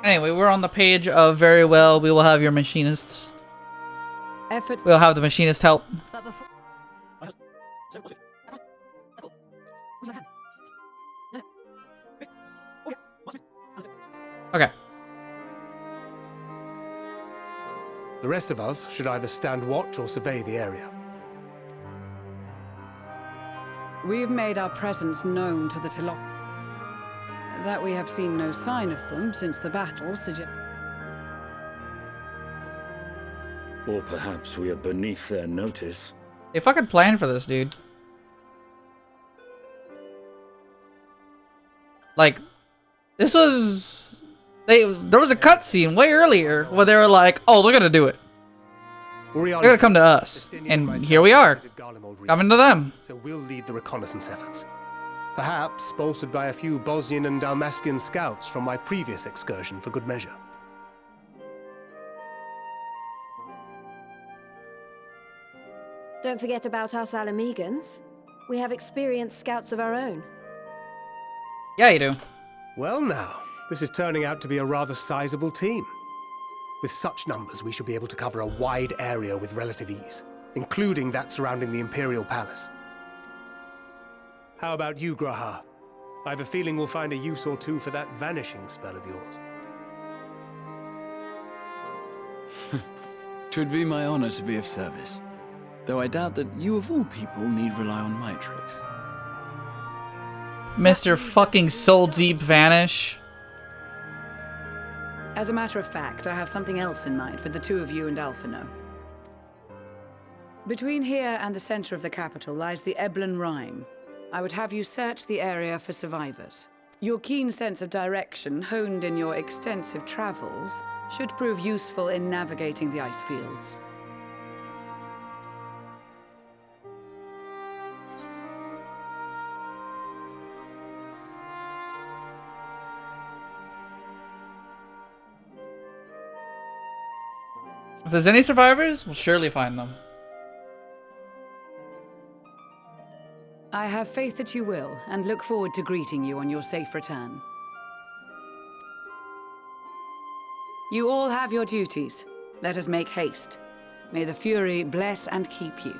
Anyway, we're on the page of very well. We will have your machinists. We'll have the machinist help. Okay. The rest of us should either stand watch or survey the area. We've made our presence known to the Tilok. That we have seen no sign of them since the battle suggests. Or perhaps we are beneath their notice. They fucking planned for this, dude. Like, this was... There was a cutscene way earlier where they were like, oh, they're gonna do it. They're gonna come to us. And here we are. Coming to them. So we'll lead the reconnaissance efforts. Perhaps bolstered by a few Bosnian and Dalmatian scouts from my previous excursion for good measure. Don't forget about us Alamegans. We have experienced scouts of our own. Yeah, you do. Well now, this is turning out to be a rather sizable team. With such numbers, we should be able to cover a wide area with relative ease, including that surrounding the Imperial Palace. How about you, Graha? I have a feeling we'll find a use or two for that vanishing spell of yours. 'Twould be my honor to be of service. Though I doubt that you of all people need rely on my tricks. Mr. fucking Soul Deep Vanish. As a matter of fact, I have something else in mind for the two of you and Alphino. Between here and the center of the capital lies the Eblan Rhine. I would have you search the area for survivors. Your keen sense of direction, honed in your extensive travels, should prove useful in navigating the ice fields. If there's any survivors, we'll surely find them. I have faith that you will, and look forward to greeting you on your safe return. You all have your duties. Let us make haste. May the Fury bless and keep you.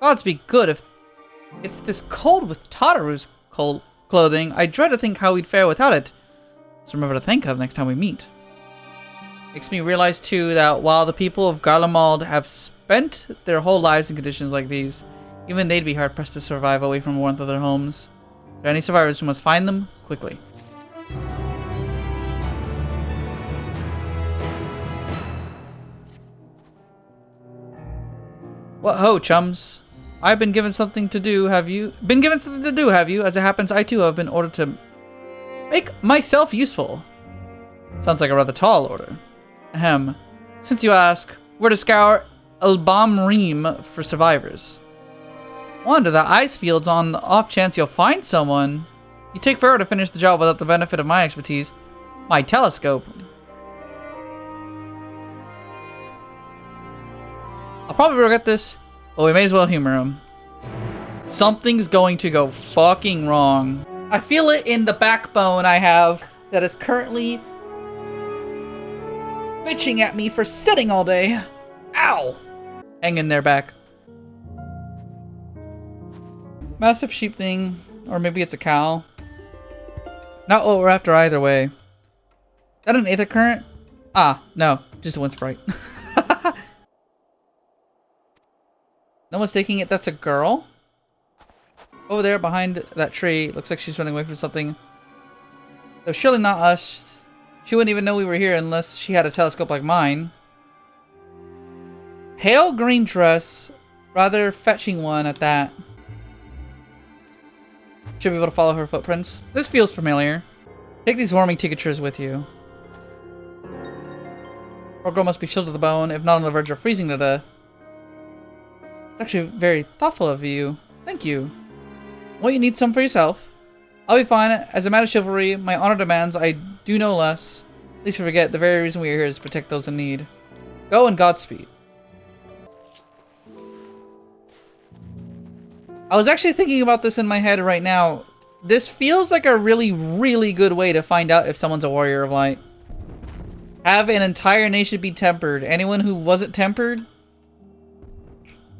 Gods be good if it's this cold with Tataru's cold clothing. I dread to think how we'd fare without it. Just remember to think of next time we meet. Makes me realize too that while the people of Garlemald have spent their whole lives in conditions like these, even they'd be hard pressed to survive away from the warmth of their homes. If there are any survivors, we must find them quickly. What ho, chums? I've been given something to do, have you? Been given something to do, have you? As it happens, I too have been ordered to make myself useful. Sounds like a rather tall order. Ahem. Since you ask, we're to scour Elbam Reem for survivors. Wonder the ice fields on the off chance you'll find someone. You take forever to finish the job without the benefit of my expertise. My telescope. I'll probably regret this, but we may as well humor him. Something's going to go fucking wrong. I feel it in the backbone I have that is currently bitching at me for sitting all day. Ow! Hang in there, back. Massive sheep thing, or maybe it's a cow. Not what we're after either way. Is that an aether current? Ah, no, just a wind sprite. No one's taking it. That's a girl. Over there behind that tree. Looks like she's running away from something. Though surely not us. She wouldn't even know we were here unless she had a telescope like mine. Pale green dress. Rather fetching one at that. Should be able to follow her footprints. This feels familiar. Take these warming tinctures with you. Poor girl must be chilled to the bone, if not on the verge of freezing to death. It's actually very thoughtful of you. Thank you. Well, you need some for yourself. I'll be fine. As a matter of chivalry, my honor demands I do no less. At least forget the very reason we are here is to protect those in need. Go and Godspeed. I was actually thinking about this in my head right now. This feels like a really, really good way to find out if someone's a warrior of light. Have an entire nation be tempered. Anyone who wasn't tempered,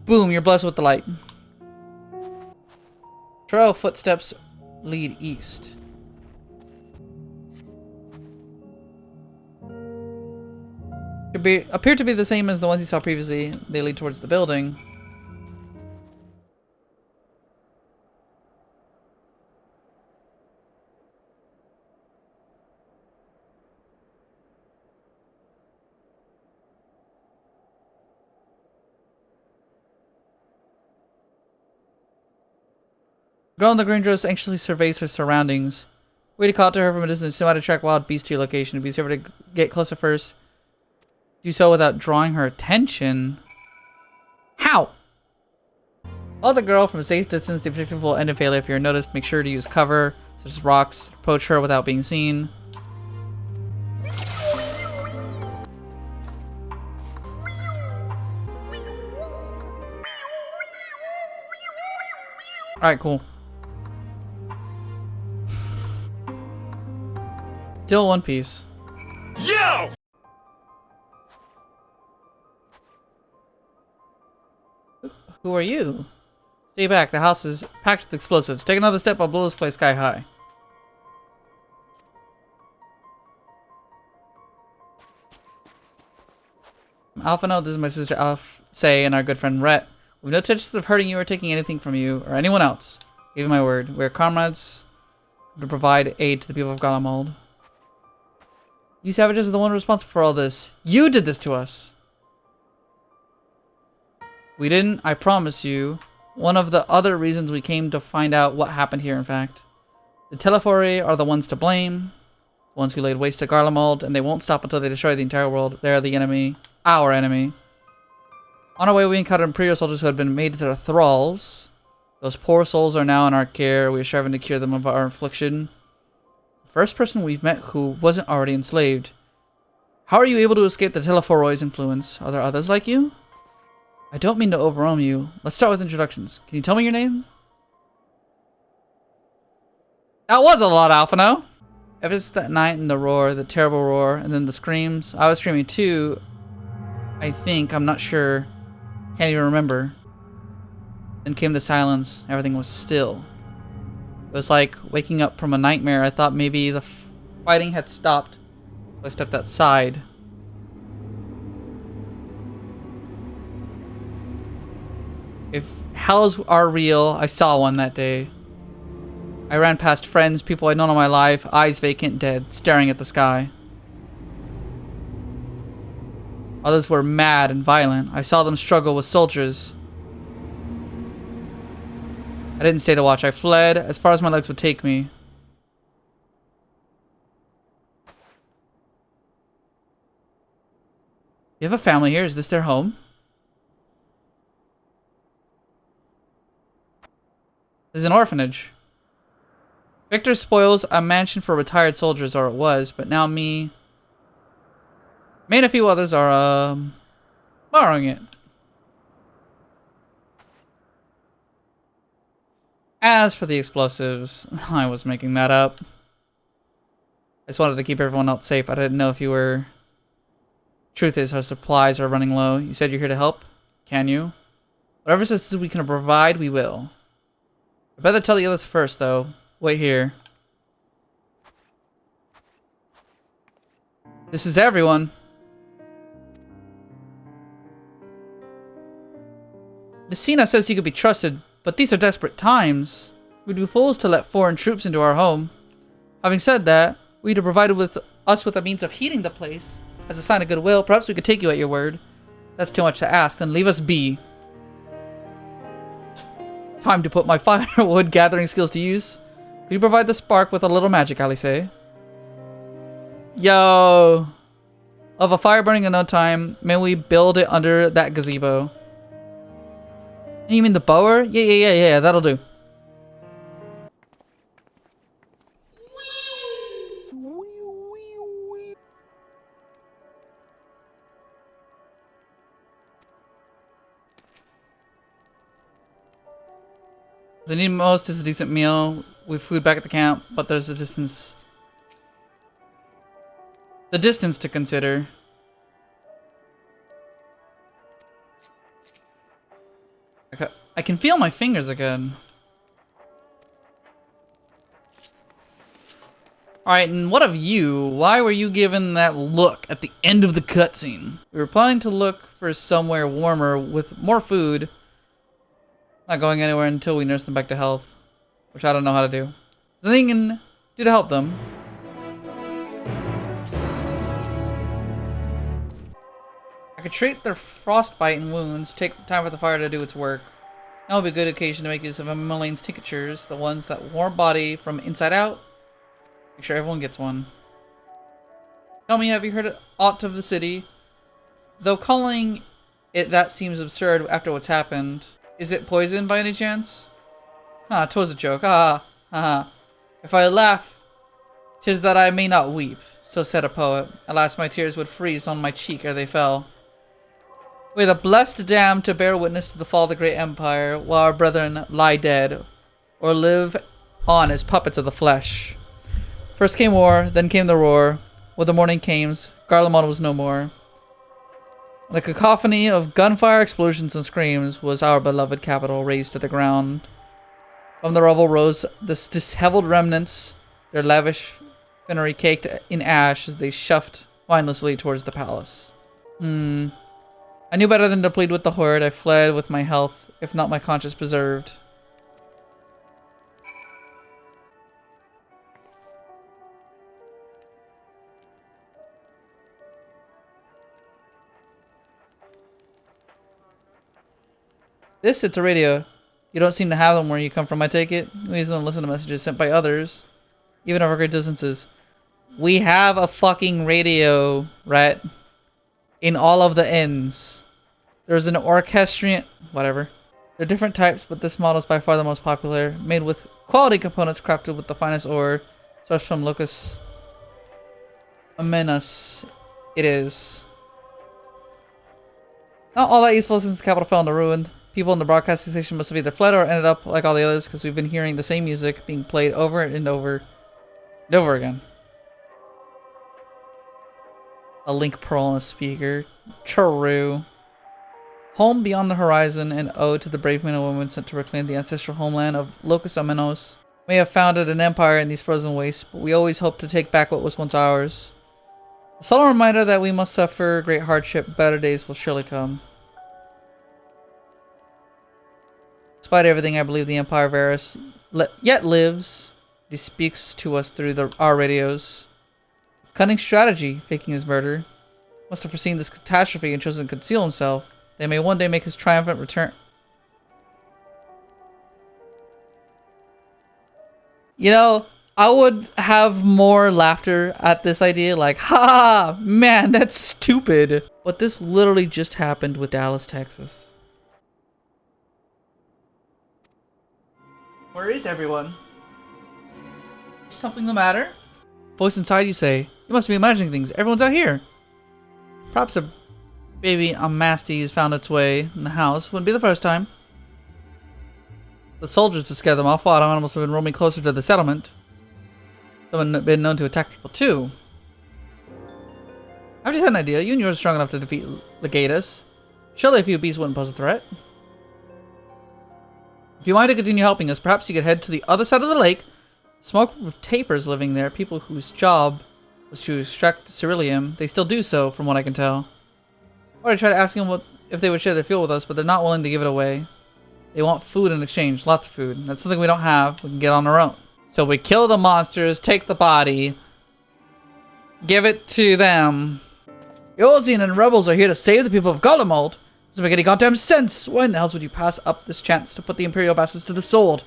boom, you're blessed with the light. Trail of footsteps lead east. Appear to be the same as the ones you saw previously. They lead towards the building. Girl in the green dress anxiously surveys her surroundings. Way to call out to her from a distance. Know how to track wild beasts to your location. Be sure to get closer first. Do so without drawing her attention. How? Follow the girl from a safe distance. The objective will end in failure if you're noticed. Make sure to use cover, such as rocks. Approach her without being seen. Alright, cool. Still one piece. Yo! Who are you? Stay back. The house is packed with explosives. Take another step, I'll blow this place sky high. Alpha, no, this is my sister Alf, Say, and our good friend Rhett. We've no intentions of hurting you or taking anything from you or anyone else. Give you my word. We're comrades to provide aid to the people of garlemald. You savages are the one responsible for all this. You did this to us. We didn't, I promise you. One of the other reasons we came to find out what happened here, in fact. The Telefori are the ones to blame. The ones who laid waste to garlemald, and they won't stop until they destroy the entire world. They're the enemy. Our enemy. On our way, we encountered Imperial soldiers who had been made their thralls. Those poor souls are now in our care. We are striving to cure them of our affliction. The first person we've met who wasn't already enslaved. How are you able to escape the Teleforoi's influence? Are there others like you? I don't mean to overwhelm you. Let's start with introductions. Can you tell me your name? That was a lot, Alphino. Ever since that night and the roar, the terrible roar, and then the screams. I was screaming too. I think. I'm not sure. Can't even remember. Then came the silence. Everything was still. It was like waking up from a nightmare. I thought maybe the fighting had stopped. I stepped outside. If hells are real, I saw one that day. I ran past friends, people I'd known all my life, eyes vacant, dead, staring at the sky. Others were mad and violent. I saw them struggle with soldiers. I didn't stay to watch. I fled as far as my legs would take me. You have a family here? Is this their home? This is an orphanage. Victor spoils a mansion for retired soldiers, or it was, but now me and a few others are, borrowing it. As for the explosives, I was making that up. I just wanted to keep everyone else safe. I didn't know if you were... Truth is, our supplies are running low. You said you're here to help? Can you? Whatever assistance we can provide, we will. I better tell the others first, though. Wait here. This is everyone. Messina says you could be trusted, but these are desperate times. We'd be fools to let foreign troops into our home. Having said that, we'd have provided us with a means of heating the place. As a sign of goodwill, perhaps we could take you at your word. That's too much to ask, then leave us be. Time to put my firewood gathering skills to use. Could you provide the spark with a little magic, Alice? Yo! Of a fire burning in no time, may we build it under that gazebo. You mean the bower? Yeah, that'll do. What they need most is a decent meal. We have food back at the camp, but there's a distance. The distance to consider. I can feel my fingers again. Alright, and what of you? Why were you given that look at the end of the cutscene? We were planning to look for somewhere warmer with more food. Not going anywhere until we nurse them back to health. Which I don't know how to do. There's nothing you can do to help them. I could treat their frostbite and wounds, take time for the fire to do its work. That would be a good occasion to make use of Emmeline's tinctures, the ones that warm body from inside out. Make sure everyone gets one. Tell me, have you heard aught of the city? Though calling it that seems absurd after what's happened. Is it poisoned by any chance? Ah, 'twas a joke. Ah, ha. If I laugh, 'tis that I may not weep. So said a poet. Alas, my tears would freeze on my cheek ere they fell. May the blessed damned to bear witness to the fall of the great empire, while our brethren lie dead, or live on as puppets of the flesh. First came war, then came the roar. When the morning came, Garlemald was no more. The cacophony of gunfire, explosions, and screams was our beloved capital razed to the ground. From the rubble rose the disheveled remnants, their lavish finery caked in ash as they shuffled mindlessly towards the palace. I knew better than to plead with the horde. I fled with my health, if not my conscience preserved. It's a radio. You don't seem to have them where you come from, I take it? We use them to listen to messages sent by others, even over great distances. We have a fucking radio, right? In all of the inns. There's an orchestrion... whatever. There are different types, but this model is by far the most popular. Made with quality components crafted with the finest ore. Sourced from Locus Amenus. It is. Not all that useful since the capital fell into ruin. People in the broadcasting station must have either fled or ended up like all the others, because we've been hearing the same music being played over and over and over again. A link pearl on a speaker. True. Home beyond the horizon, an ode to the brave men and women sent to reclaim the ancestral homeland of Locus Amenos. We have founded an empire in these frozen wastes, but we always hope to take back what was once ours. A solemn reminder that we must suffer great hardship, better days will surely come. Despite everything, I believe the Empire of Eris yet lives. He speaks to us through our radios. Cunning strategy, faking his murder. Must have foreseen this catastrophe and chosen to conceal himself. They may one day make his triumphant return. You know, I would have more laughter at this idea, like, ha, man, that's stupid. But this literally just happened with Dallas, Texas. Where is everyone? Is something the matter? Voice inside you say, you must be imagining things. Everyone's out here. Perhaps a baby Amasty has found its way in the house. Wouldn't be the first time. The soldiers to scare them off. Wild animals have been roaming closer to the settlement. Some have been known to attack people too. I've just had an idea. You and yours are strong enough to defeat Legatus. Surely a few beasts wouldn't pose a threat. If you mind to continue helping us, perhaps you could head to the other side of the lake. Smoke with tapers living there, people whose job was to extract ceruleum. They still do so, from what I can tell. Or I tried asking them if they would share their fuel with us, but they're not willing to give it away. They want food in exchange, lots of food. That's something we don't have, we can get on our own. So we kill the monsters, take the body, give it to them. Eorzean and rebels are here to save the people of Garlemald. Doesn't make any goddamn sense. Why in the hell would you pass up this chance to put the Imperial bastards to the sword?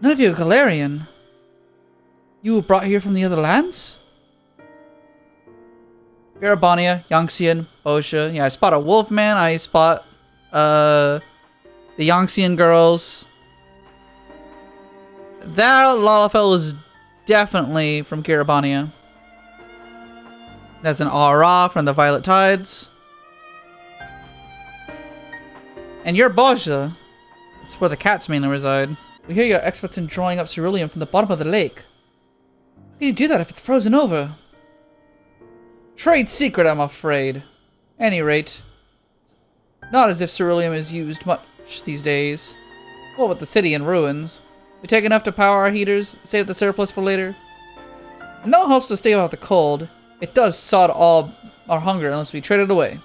None of you are Galarian. You were brought here from the other lands? Garabania, Yangtzean, Boscia. Yeah, I spot a wolfman. I spot the Yangtzean girls. That Lalafell is definitely from Garabania. That's an Aura from the Violet Tides. And you're Boscia. It's where the cats mainly reside. We hear you're experts in drawing up cerulean from the bottom of the lake. How can you do that if it's frozen over? Trade secret, I'm afraid. Any rate, not as if cerulean is used much these days. What with the city in ruins? We take enough to power our heaters, save the surplus for later. And no one helps to stave off the cold. It does sod all our hunger unless we trade it away.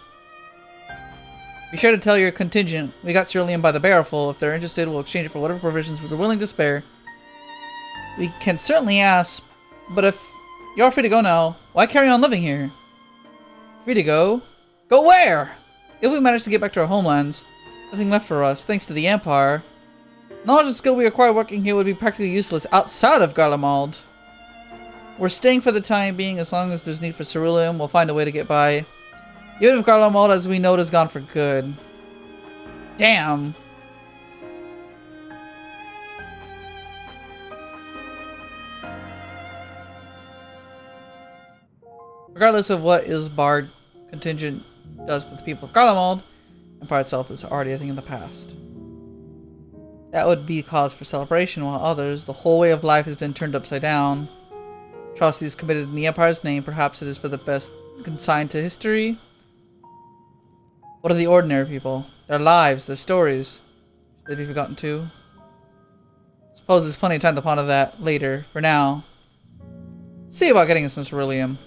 Be sure to tell your contingent we got cerulean by the barrelful. If they're interested, we'll exchange it for whatever provisions we're willing to spare. We can certainly ask, but if you're free to go now, why carry on living here? Free to go? Go where? If we manage to get back to our homelands, nothing left for us, thanks to the Empire. Knowledge and skill we acquire working here would be practically useless outside of garlemald. We're staying for the time being. As long as there's need for cerulean, we'll find a way to get by. Even if garlemald, as we know, is gone for good. Damn. Regardless of what Isbard contingent does for the people of garlemald, Empire itself is already a thing in the past. That would be cause for celebration, while others, the whole way of life has been turned upside down. Atrocities committed in the Empire's name, perhaps it is for the best consigned to history. What of the ordinary people? Their lives, their stories. Should they be forgotten too? Suppose there's plenty of time to ponder that later. For now, see about getting some cerulean.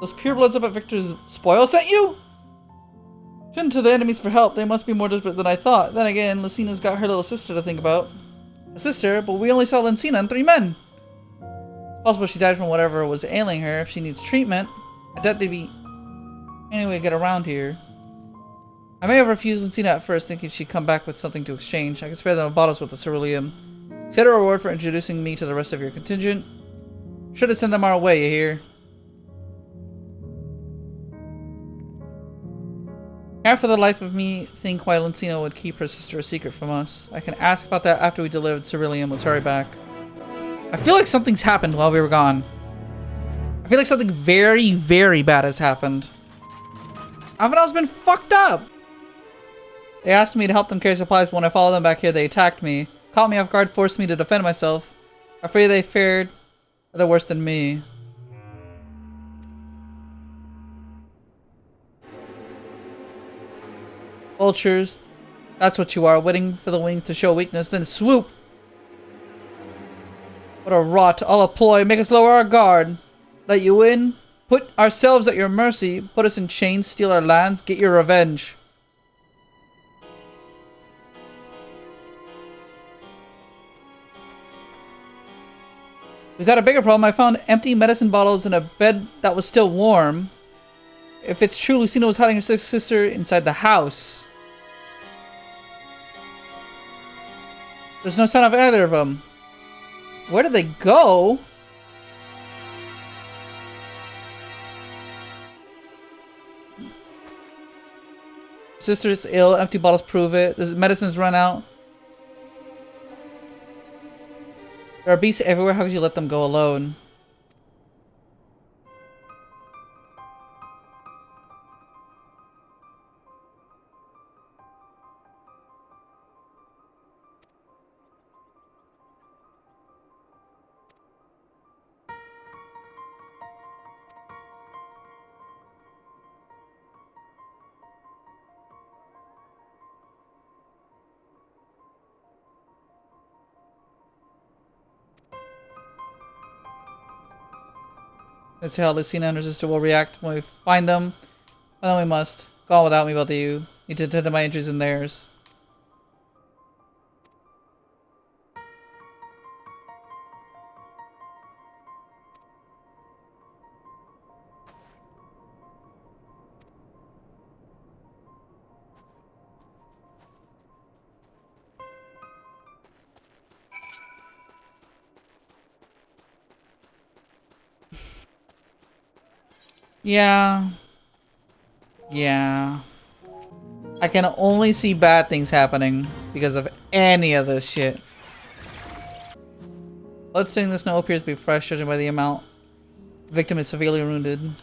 Those purebloods up at Victor's spoil sent you? Turn to the enemies for help. They must be more desperate than I thought. Then again, Lucina's got her little sister to think about. A sister? But we only saw Lucina and 3 men. It's possible she died from whatever was ailing her. If she needs treatment, I doubt they'd be any way to get around here. I may have refused Lucina at first, thinking she'd come back with something to exchange. I could spare them bottles with the cerulean. Set a reward for introducing me to the rest of your contingent. Sure to send them our way, you hear? Can't for the life of me think why Lucina would keep her sister a secret from us. I can ask about that after we delivered cerulean. Let's hurry back. I feel like something's happened while we were gone. I feel like something very, very bad has happened. Avanel's been fucked up! They asked me to help them carry supplies, but when I followed them back here, they attacked me. Caught me off guard, forced me to defend myself. Afraid they fared rather worse than me. Vultures, that's what you are, waiting for the wings to show weakness, then swoop! What a rot, all a ploy, make us lower our guard. Let you in, put ourselves at your mercy, put us in chains, steal our lands, get your revenge. We got a bigger problem. I found empty medicine bottles in a bed that was still warm. If it's true, Lucina was hiding her sister inside the house. There's no sign of either of them. Where did they go? Sister's ill. Empty bottles prove it. The medicine's run out. There are beasts everywhere. How could you let them go alone? Let's see how Lucina and her sister will react when we find them. Well, then we must. Go on without me, both of you. Need to tend to my injuries and theirs. Yeah. Yeah. I can only see bad things happening because of any of this shit. Blood stain in the snow appears to be fresh, judging by the amount. The victim is severely wounded.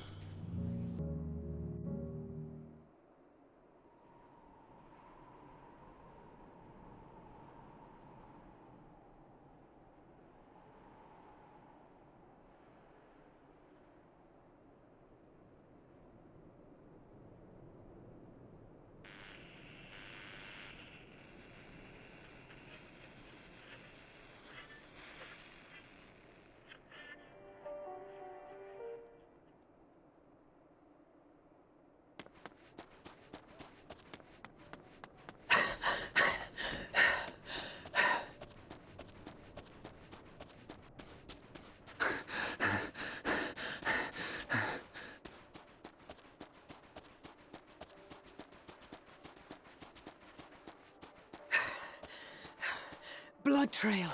blood trail.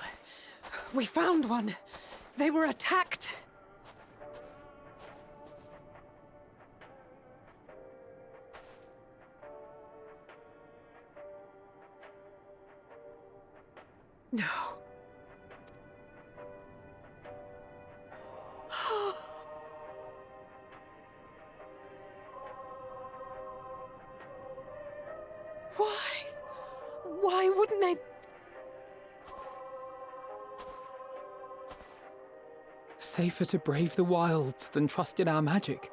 We found one. They were attacked. No. Why? Why wouldn't they? Safer to brave the wilds than trust in our magic.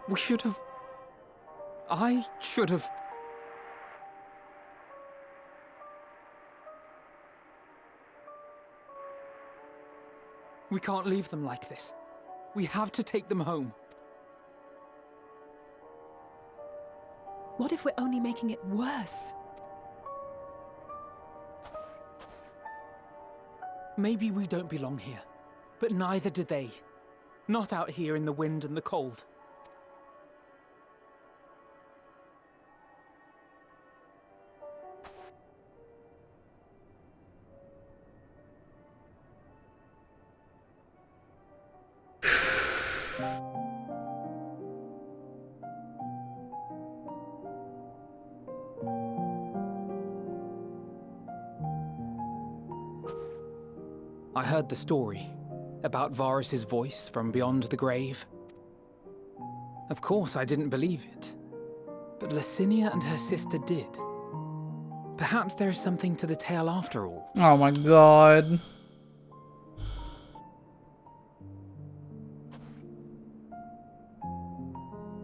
We should have... I should have... We can't leave them like this. We have to take them home. What if we're only making it worse? Maybe we don't belong here, but neither do they. Not out here in the wind and the cold. I heard the story about Varus's voice from beyond the grave. Of course, I didn't believe it, but Licinia and her sister did. Perhaps there is something to the tale after all. Oh my god.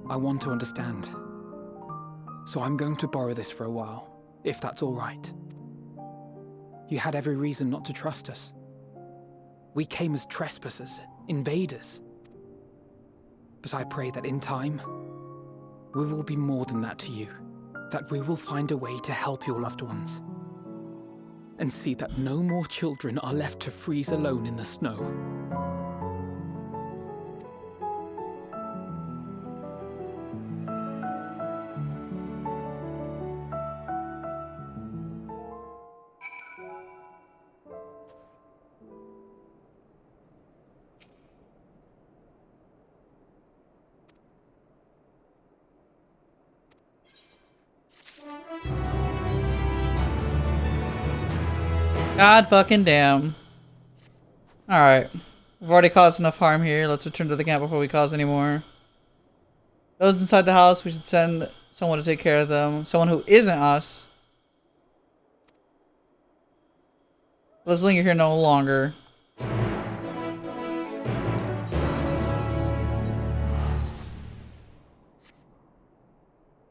I want to understand. So I'm going to borrow this for a while, if that's all right. You had every reason not to trust us. We came as trespassers, invaders. But I pray that in time, we will be more than that to you. That we will find a way to help your loved ones. And see that no more children are left to freeze alone in the snow. God fucking damn. Alright. We've already caused enough harm here. Let's return to the camp before we cause any more. Those inside the house, we should send someone to take care of them. Someone who isn't us. Let's linger here no longer.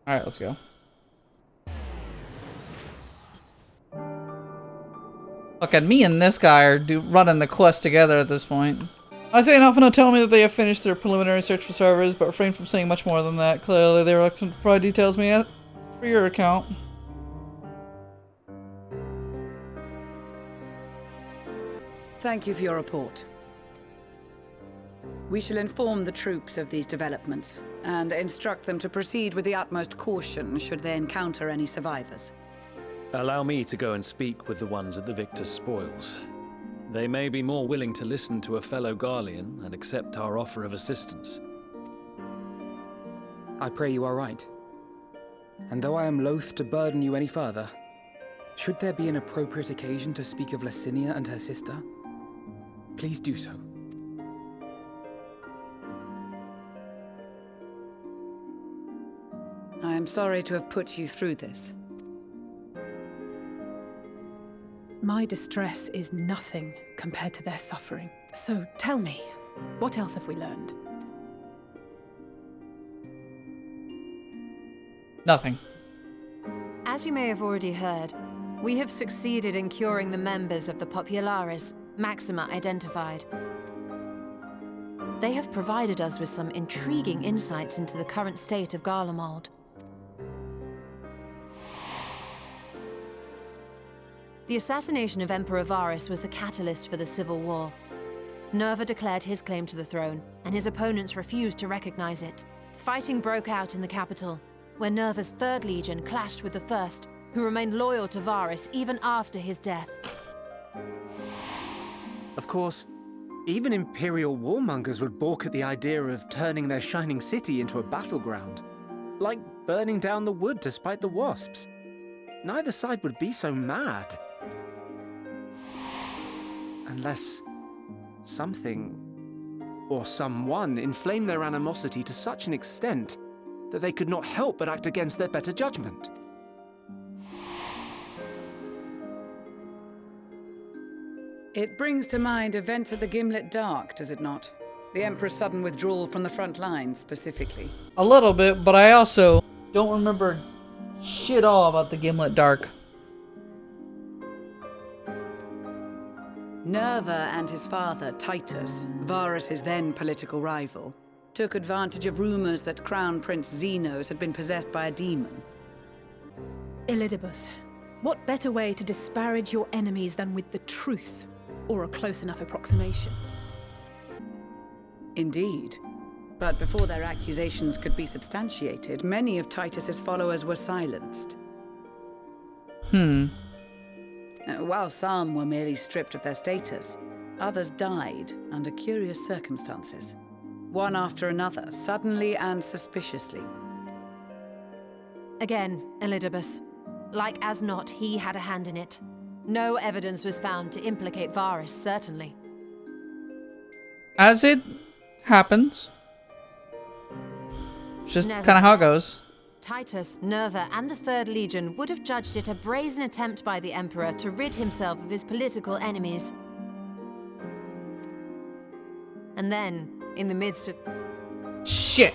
Alright, let's go. Fucking me and this guy are running the quest together at this point. I say enough, and they'll tell me that they have finished their preliminary search for survivors, but refrain from saying much more than that. Clearly, they were reluctant to provide details me for your account. Thank you for your report. We shall inform the troops of these developments, and instruct them to proceed with the utmost caution should they encounter any survivors. Allow me to go and speak with the ones at the victor's spoils. They may be more willing to listen to a fellow Garlean and accept our offer of assistance. I pray you are right. And though I am loath to burden you any further, should there be an appropriate occasion to speak of Licinia and her sister, please do so. I am sorry to have put you through this. My distress is nothing compared to their suffering. So tell me, what else have we learned? Nothing. As you may have already heard, we have succeeded in curing the members of the Populares, Maxima identified. They have provided us with some intriguing insights into the current state of Garlemald. The assassination of Emperor Varus was the catalyst for the civil war. Nerva declared his claim to the throne, and his opponents refused to recognize it. Fighting broke out in the capital, where Nerva's 3rd Legion clashed with the 1st, who remained loyal to Varus even after his death. Of course, even Imperial warmongers would balk at the idea of turning their shining city into a battleground. Like burning down the wood to spite the wasps. Neither side would be so mad. Unless something or someone inflamed their animosity to such an extent that they could not help but act against their better judgment. It brings to mind events at the Gimlet Dark, does it not? The Emperor's sudden withdrawal from the front lines, specifically. A little bit, but I also don't remember shit all about the Gimlet Dark. Nerva and his father, Titus, Varus's then political rival, took advantage of rumors that Crown Prince Zenos had been possessed by a demon. Elidibus, what better way to disparage your enemies than with the truth, or a close enough approximation? Indeed. But before their accusations could be substantiated, many of Titus's followers were silenced. While some were merely stripped of their status, others died under curious circumstances. One after another, suddenly and suspiciously. Again, Elidibus. Like as not, he had a hand in it. No evidence was found to implicate Varus, certainly. As it happens. It's just kind of how it goes. Titus, Nerva, and the 3rd Legion would have judged it a brazen attempt by the Emperor to rid himself of his political enemies. And then, in the midst of... Shit!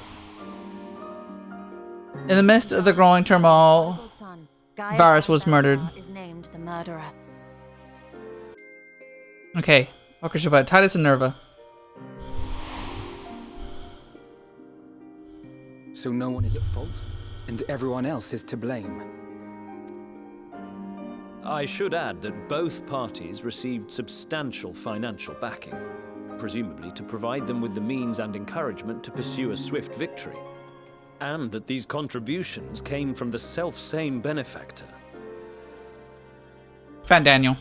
In the midst of the growing turmoil, Varus was murdered. Is named the murderer. Okay, fuckers about Titus and Nerva. So no one is at fault, and everyone else is to blame. I should add that both parties received substantial financial backing, presumably to provide them with the means and encouragement to pursue a swift victory, and that these contributions came from the self-same benefactor. Fan Daniel.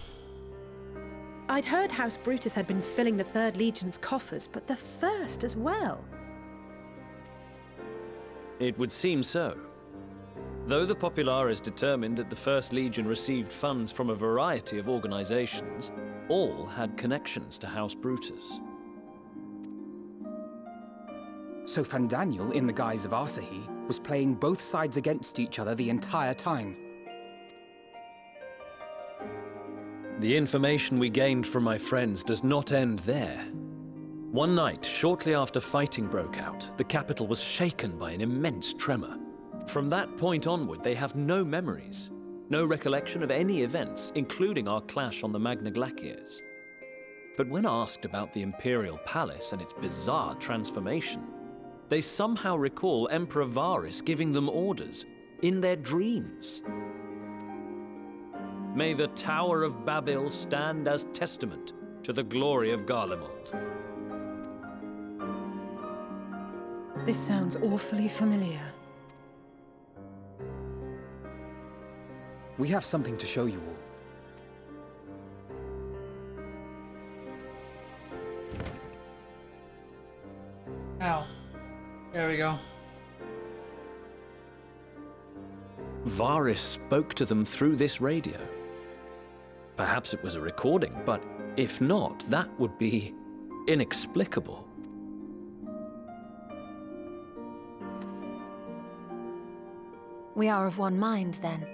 I'd heard House Brutus had been filling the 3rd Legion's coffers, but the 1st as well. It would seem so. Though the Populares determined that the 1st Legion received funds from a variety of organizations, all had connections to House Brutus. So Fandaniel, in the guise of Asahi, was playing both sides against each other the entire time. The information we gained from my friends does not end there. One night, shortly after fighting broke out, the capital was shaken by an immense tremor. From that point onward, they have no memories, no recollection of any events, including our clash on the Magna Glaciers. But when asked about the Imperial Palace and its bizarre transformation, they somehow recall Emperor Varus giving them orders in their dreams. May the Tower of Babel stand as testament to the glory of Garlemald. This sounds awfully familiar. We have something to show you all. Ow. There we go. Varus spoke to them through this radio. Perhaps it was a recording, but if not, that would be inexplicable. We are of one mind, then.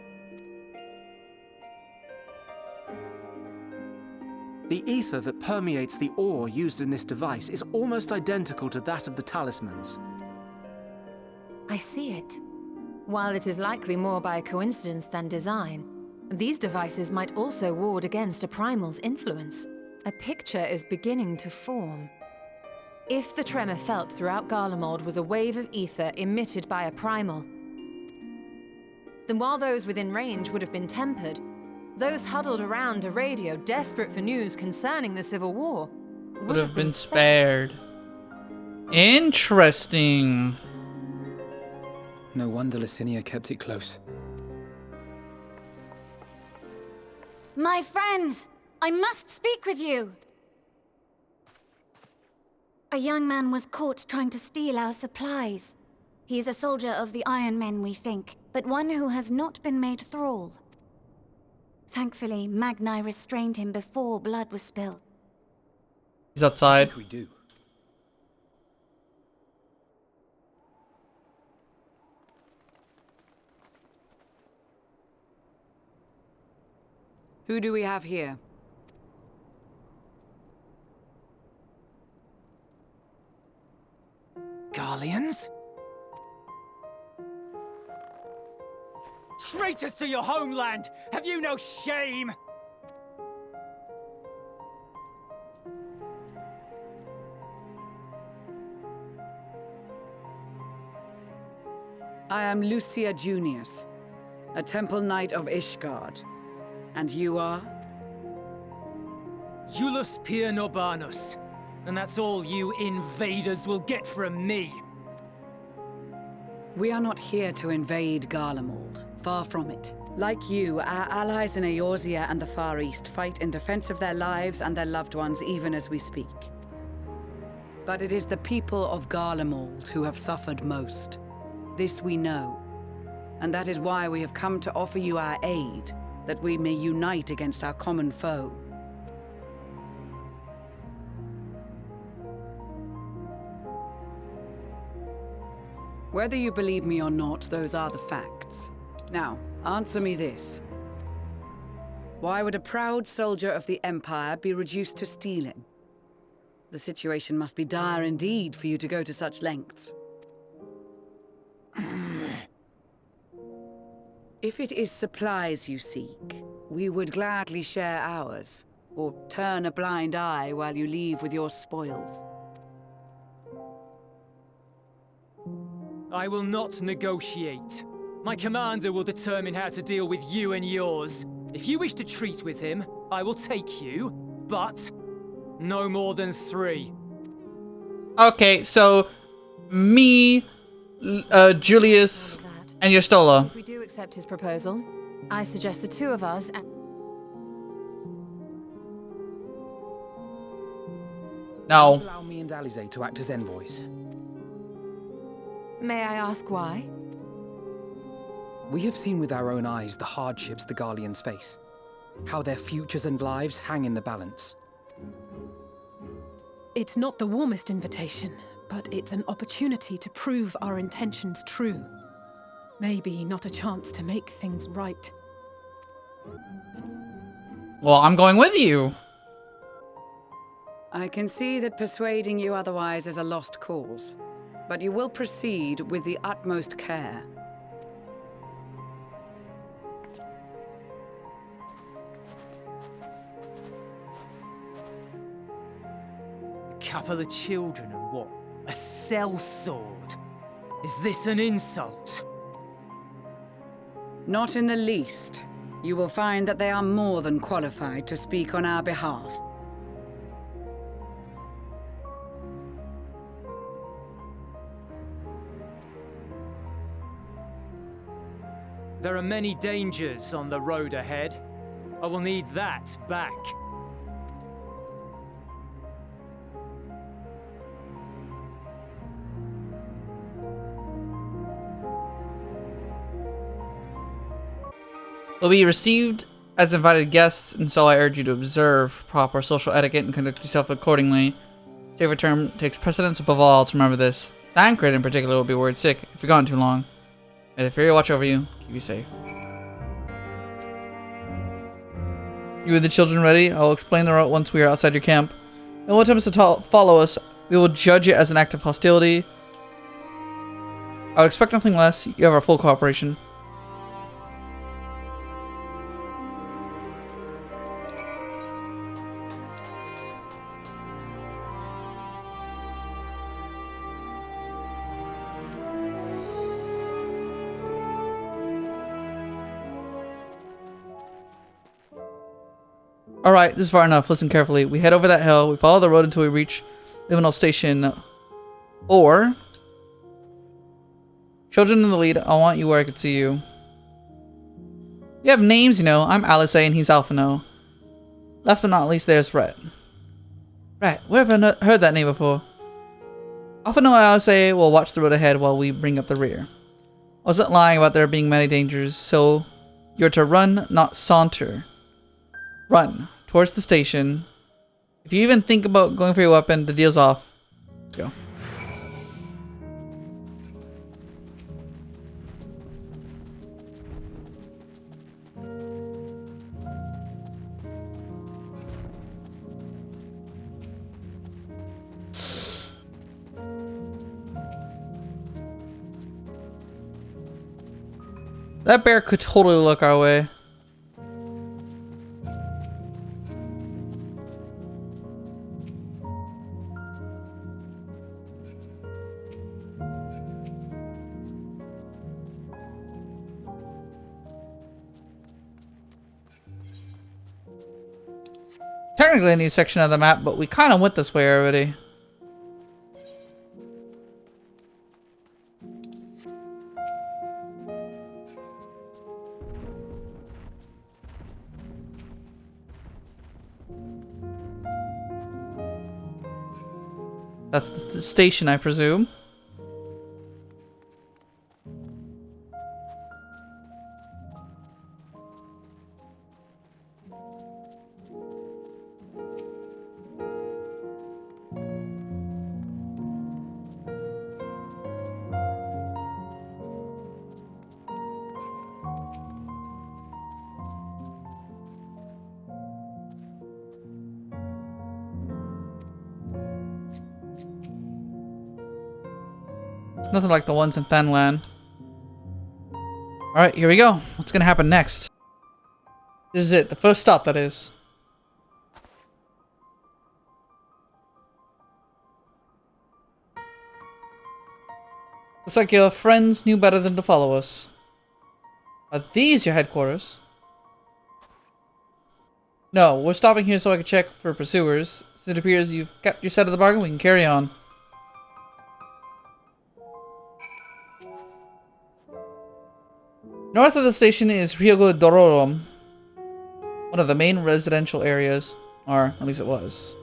The ether that permeates the ore used in this device is almost identical to that of the talismans. I see it. While it is likely more by coincidence than design, these devices might also ward against a primal's influence. A picture is beginning to form. If the tremor felt throughout Garlemald was a wave of ether emitted by a primal, then while those within range would have been tempered, those huddled around a radio desperate for news concerning the Civil War would have been spared. Interesting. No wonder Licinia kept it close. My friends, I must speak with you. A young man was caught trying to steal our supplies. He is a soldier of the Iron Men, we think, but one who has not been made thrall. Thankfully, Magni restrained him before blood was spilled. He's outside. What do we do? Who do we have here? Garleans? Traitors to your homeland! Have you no shame? I am Lucia Junius, a Temple Knight of Ishgard. And you are? Iulus Pier Norbanus. And that's all you invaders will get from me. We are not here to invade Garlemald. Far from it. Like you, our allies in Eorzea and the Far East fight in defense of their lives and their loved ones even as we speak. But it is the people of Garlemald who have suffered most. This we know. And that is why we have come to offer you our aid, that we may unite against our common foe. Whether you believe me or not, those are the facts. Now, answer me this. Why would a proud soldier of the Empire be reduced to stealing? The situation must be dire indeed for you to go to such lengths. If it is supplies you seek, we would gladly share ours, or turn a blind eye while you leave with your spoils. I will not negotiate. My commander will determine how to deal with you and yours. If you wish to treat with him, I will take you, but no more than 3. Okay, so me, Julius, and Yostola. If we do accept his proposal, I suggest the 2 of us. No. Please allow me and Alize to act as envoys. May I ask why? We have seen with our own eyes the hardships the Garleans face, how their futures and lives hang in the balance. It's not the warmest invitation, but it's an opportunity to prove our intentions true. Maybe not a chance to make things right. Well, I'm going with you. I can see that persuading you otherwise is a lost cause, but you will proceed with the utmost care. A couple of children and what? A sellsword? Is this an insult? Not in the least. You will find that they are more than qualified to speak on our behalf. There are many dangers on the road ahead. I will need that back. Will be received as invited guests, and so I urge you to observe proper social etiquette and conduct yourself accordingly. Safe return takes precedence above all, to remember this. Thancred in particular will be worried sick if you're gone too long. May the Fury watch over you, keep you safe. You and the children ready? I will explain the route once we are outside your camp. No one attempts to follow us. We will judge it as an act of hostility. I would expect nothing less. You have our full cooperation. Alright, this is far enough. Listen carefully. We head over that hill. We follow the road until we reach Liminal Station. Or... Children in the lead. I want you where I could see you. We have names, you know. I'm Alice A and he's Alphino. Last but not least, there's Rhett. Rhett, where have I heard that name before? Alphino and Alice A will watch the road ahead while we bring up the rear. I wasn't lying about there being many dangers, so you're to run, not saunter. Run towards the station. If you even think about going for your weapon, the deal's off. Let's go. That bear could totally look our way. Technically a new section of the map, but we kind of went this way already. That's the station, I presume. Nothing like the ones in Fenland. Alright, here we go. What's gonna happen next? This is it. The first stop, that is. Looks like your friends knew better than to follow us. Are these your headquarters? No, we're stopping here so I can check for pursuers. Since it appears you've kept your side of the bargain, we can carry on. North of the station is Riego Dororum, one of the main residential areas, or at least it was.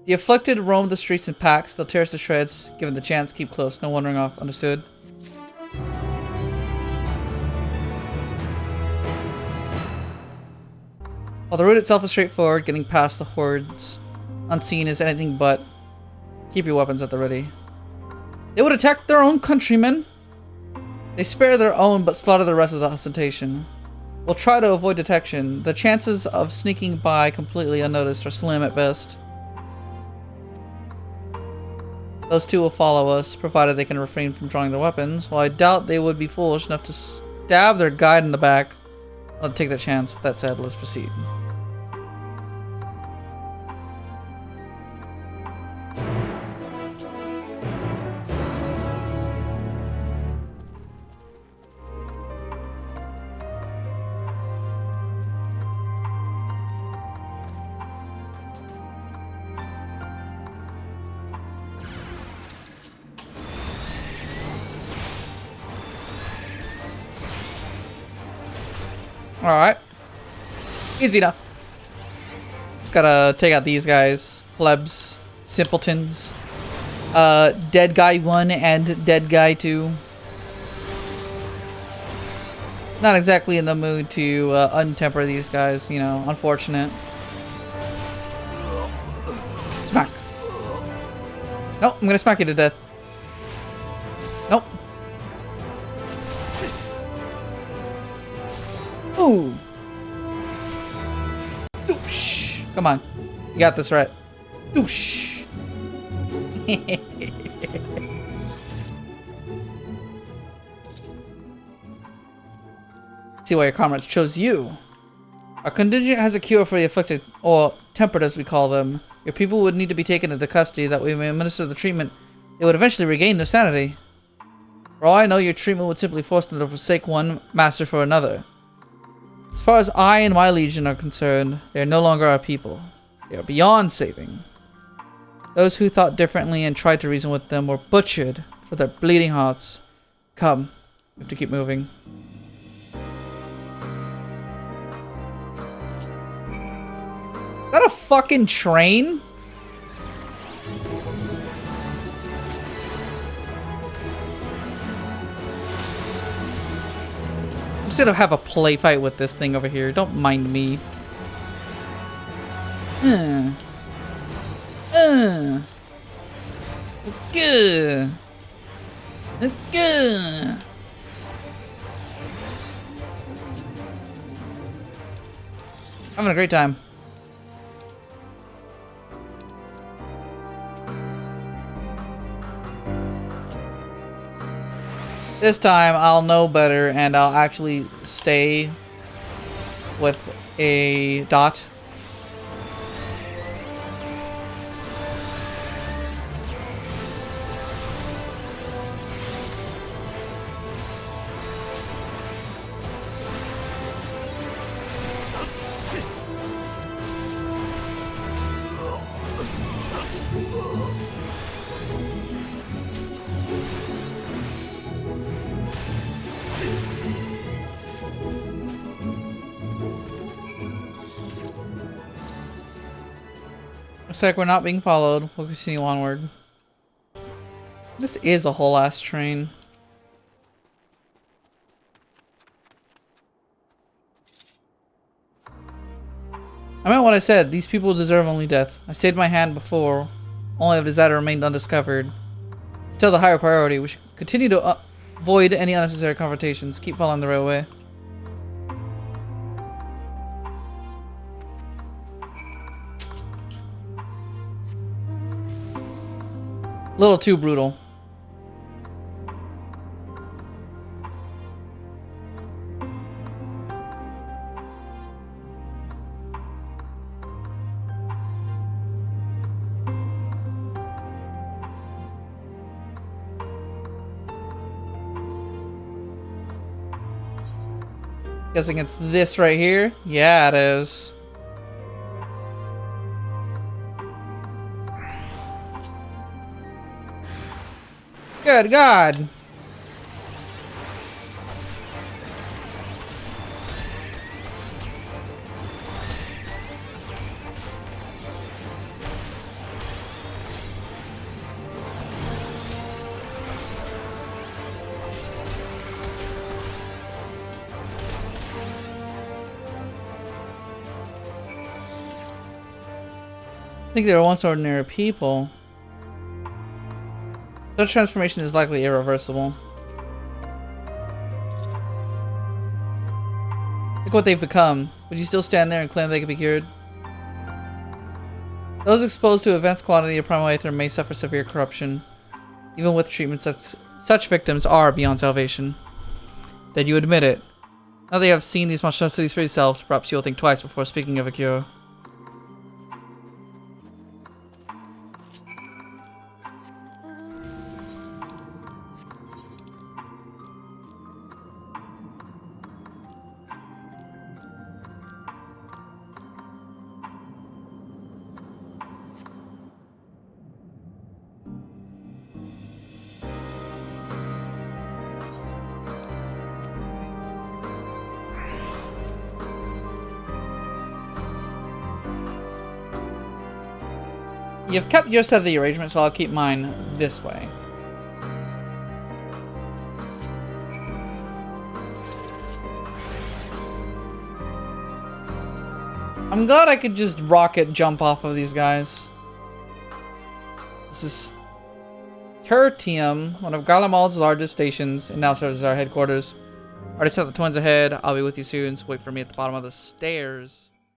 The afflicted roam the streets in packs. They'll tear us to shreds. Given the chance, keep close. No wandering off. Understood? While the route itself is straightforward, getting past the hordes unseen is anything but. Keep your weapons at the ready. They would attack their own countrymen. They spare their own, but slaughter the rest without hesitation. We'll try to avoid detection. The chances of sneaking by completely unnoticed are slim at best. Those two will follow us, provided they can refrain from drawing their weapons, while I doubt they would be foolish enough to stab their guide in the back. I'll take that chance. With that said, let's proceed. Alright. Easy enough. Just gotta take out these guys. Plebs. Simpletons. Dead guy 1 and dead guy 2. Not exactly in the mood to untemper these guys, you know, unfortunate. Smack. Nope, I'm gonna smack you to death. Nope. Ooh. Doosh. Come on. You got this right. Doosh. See why your comrades chose you. Our contingent has a cure for the afflicted, or tempered as we call them. Your people would need to be taken into custody that we may administer the treatment. They would eventually regain their sanity. For all I know, your treatment would simply force them to forsake one master for another. As far as I and my legion are concerned, they are no longer our people. They are beyond saving. Those who thought differently and tried to reason with them were butchered for their bleeding hearts. Come, we have to keep moving. Is that a fucking train? I'm just gonna have a play fight with this thing over here. Don't mind me. Good. Good. Having a great time. This time I'll know better and I'll actually stay with a dot. Looks like we're not being followed. We'll continue onward. This is a whole ass train. I meant what I said. These people deserve only death. I stayed my hand before. Only if Desire remained undiscovered. Still the higher priority. We should continue to avoid any unnecessary confrontations. Keep following the railway. Little too brutal. Guessing it's this right here? Yeah, it is. Good God. I think they were once ordinary people. Such transformation is likely irreversible. Look what they've become. Would you still stand there and claim they could be cured? Those exposed to advanced quantity of primal aether may suffer severe corruption. Even with treatment, such victims are beyond salvation. Then you admit it. Now that you have seen these monstrosities for yourselves, perhaps you'll think twice before speaking of a cure. You've kept your set of the arrangement, so I'll keep mine this way. I'm glad I could just rocket jump off of these guys. This is Tertium, one of Garlemald's largest stations, and now serves as our headquarters. Already sent the twins ahead. I'll be with you soon, so wait for me at the bottom of the stairs.